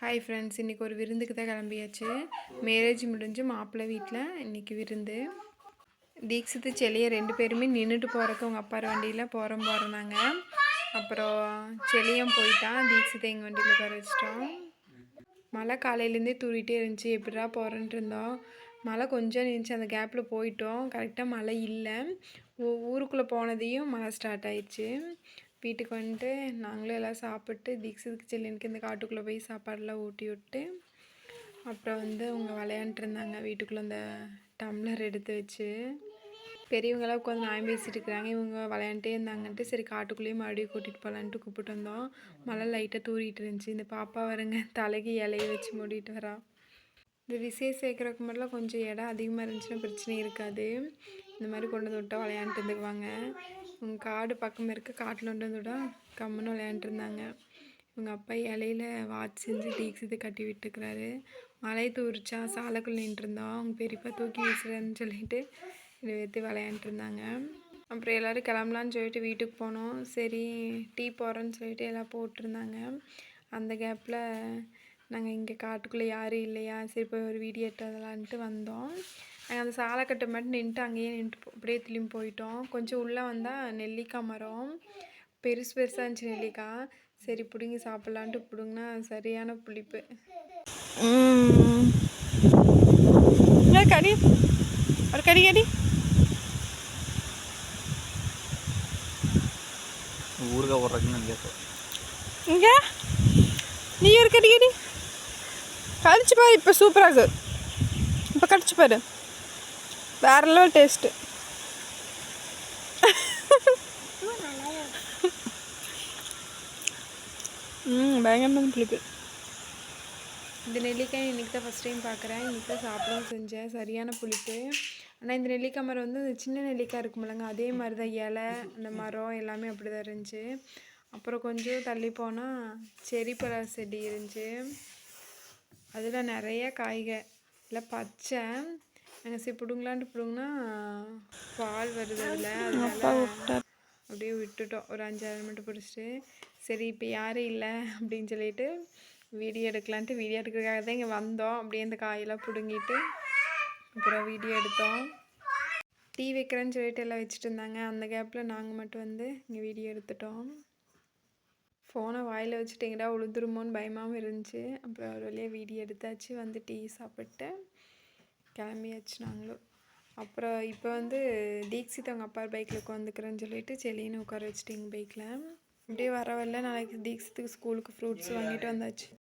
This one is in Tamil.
ஹாய் ஃப்ரெண்ட்ஸ், இன்றைக்கி ஒரு விருந்துக்கு தான் கிளம்பியாச்சு. மேரேஜ் முடிஞ்சு மாப்பிள்ளை வீட்டில் இன்றைக்கி விருந்து. தீக்ஷித்து செலியை 2 பேருமே நின்றுட்டு போகிறக்கு உங்கள் அப்பா வண்டியில் போகிறோன்னாங்க. அப்புறம் செலியும் போயிட்டான். தீக்ஷித்தை எங்கள் வண்டியில் உட்கார வச்சிட்டோம். மழை காலையிலேருந்தே தூரிகிட்டே இருந்துச்சு. எப்படிடா போகிறேன்ட்டு இருந்தோம். மழை கொஞ்சம் இருந்துச்சு, அந்த கேப்பில் போயிட்டோம். கரெக்டாக மழை இல்லை. ஊருக்குள்ளே போனதையும் மழை ஸ்டார்ட் ஆயிடுச்சு. வீட்டுக்கு வந்துட்டு நாங்களும் எல்லாம் சாப்பிட்டு தீக்ஷித்துக்கு செல்லினுக்கு இந்த காட்டுக்குள்ளே போய் சாப்பாடெல்லாம் ஊட்டி விட்டு அப்புறம் அவங்க விளையாண்டுருந்தாங்க. வீட்டுக்குள்ளே அந்த டம்ளர் எடுத்து வச்சு பெரியவங்களாம் உட்காந்து நியாயம் பேசிகிட்டு இருக்கிறாங்க. இவங்க விளையாண்டே இருந்தாங்கன்ட்டு சரி காட்டுக்குள்ளேயே மறுபடியும் கூட்டிகிட்டு போகலான்ட்டு கூப்பிட்டு வந்தோம். மழை லைட்டாக தூரிட்டு இருந்துச்சு. இந்த பாப்பா வருங்க தலைக்கு இலையை வச்சு மூடிட்டு வரா. இந்த விசேஷம் வைக்கிறதுக்கு மட்டும் கொஞ்சம் இடம் அதிகமாக இருந்துச்சுன்னா பிரச்சனை இருக்காது. இந்த மாதிரி கொண்டு வந்து விட்டால் விளையாண்டுட்டு இருந்துக்குவாங்க. இவங்க காடு பக்கம் இருக்க காட்டில் கொண்டு வந்து விட கம்முன்னு விளையாண்டுருந்தாங்க. இவங்க அப்பா இலையில வாட்ச் செஞ்சு தீக்ஷித்து கட்டி விட்டுக்கிறாரு. மழை தூரிச்சா சாலைக்குள்ளே நின்றுருந்தோம். அவங்க பெரியப்பா தூக்கி வீசுறேன்னு சொல்லிட்டு இதை வைத்து விளையாண்டுருந்தாங்க. அப்புறம் எல்லோரும் கிளம்பலான்னு சொல்லிட்டு வீட்டுக்கு போனோம். சரி டீ போடுறேன்னு சொல்லிட்டு எல்லாம் போட்டிருந்தாங்க. அந்த கேப்பில் நாங்கள் இங்கே காட்டுக்குள்ளே யாரும் இல்லையா, சரி போய் ஒரு வீடியோ எடுத்துடலான்ட்டு வந்தோம். நாங்கள் அந்த சாலைக்கட்டை மட்டும் நின்றுட்டு அங்கேயே நின்றுட்டு அப்படியே திரும்பி போயிட்டோம். கொஞ்சம் உள்ளே வந்தால் நெல்லிக்காய் மரம் பெருசு பெருசாக இருந்துச்சு நெல்லிக்காய். சரி பிடுங்கி சாப்பிட்லான்ட்டு பிடுங்கினா சரியான புளிப்பு. கடி ஒரு கடி கடி ஊறுகாய் போடுறதுன்னு இங்கே நீ ஒரு கடி கடி கடிச்சு பாரு. இப்போ சூப்பராக இருக்குது. இப்போ கடிச்சு பாரு, வேற லெவல் டேஸ்ட்டு. பயங்கரமான புளிப்பு. இந்த நெல்லிக்காய் இன்றைக்கி தான் ஃபஸ்ட் டைம் பார்க்குறேன். இன்றைக்கி தான் சாப்பிடவும் செஞ்சேன். சரியான புளிப்பு. ஆனால் இந்த நெல்லிக்காய் மரம் சின்ன நெல்லிக்காய் இருக்குமில்லங்க, அதே மாதிரி தான் இலை அந்த மரம் எல்லாமே அப்படி தான் இருந்துச்சு. அப்புறம் கொஞ்சம் தள்ளி போனால் செரி பழ செடி இருந்துச்சு. அதில் நிறைய காய்கள் இல்லை பச்சை. நாங்கள் சரி பிடுங்கலான்ட்டு பிடுங்கினா பால் வருது அதில். அதனால அப்படியே விட்டுட்டோம். ஒரு 5-6 மட்டும் பிடிச்சிட்டு சரி இப்போ யாரும் இல்லை அப்படின்னு சொல்லிட்டு வீடியோ எடுக்கலான்ட்டு வீடியோ எடுக்கிறதுக்காக தான் இங்கே வந்தோம். அப்படியே இந்த காயெல்லாம் பிடுங்கிட்டு அப்புறம் வீடியோ எடுத்தோம். டீ வைக்கிறேன்னு சொல்லிட்டு எல்லாம் வச்சுட்டு இருந்தாங்க. அந்த கேப்பில் நாங்கள் மட்டும் இங்கே வீடியோ எடுத்துட்டோம். ஃபோனை வாயில் வச்சுட்டு எங்கடா உழுதுருமோன்னு பயமாகவும் இருந்துச்சு. அப்புறம் ஒரு வழியாக வீடியோ எடுத்தாச்சு. டீ சாப்பிட்டு கிளம்பியாச்சு நாங்களும். அப்புறம் இப்போ தீக்ஷித் அவங்க அப்பா பைக்கில் உட்காந்துக்கிறேன்னு சொல்லிட்டு செலின்னு உட்கார வச்சுட்டு எங்கள் பைக்கில் அப்படியே வரவில்லை. நாளைக்கு தீக்ஷித்துக்கு ஸ்கூலுக்கு ஃப்ரூட்ஸ் வாங்கிட்டு வந்தாச்சு.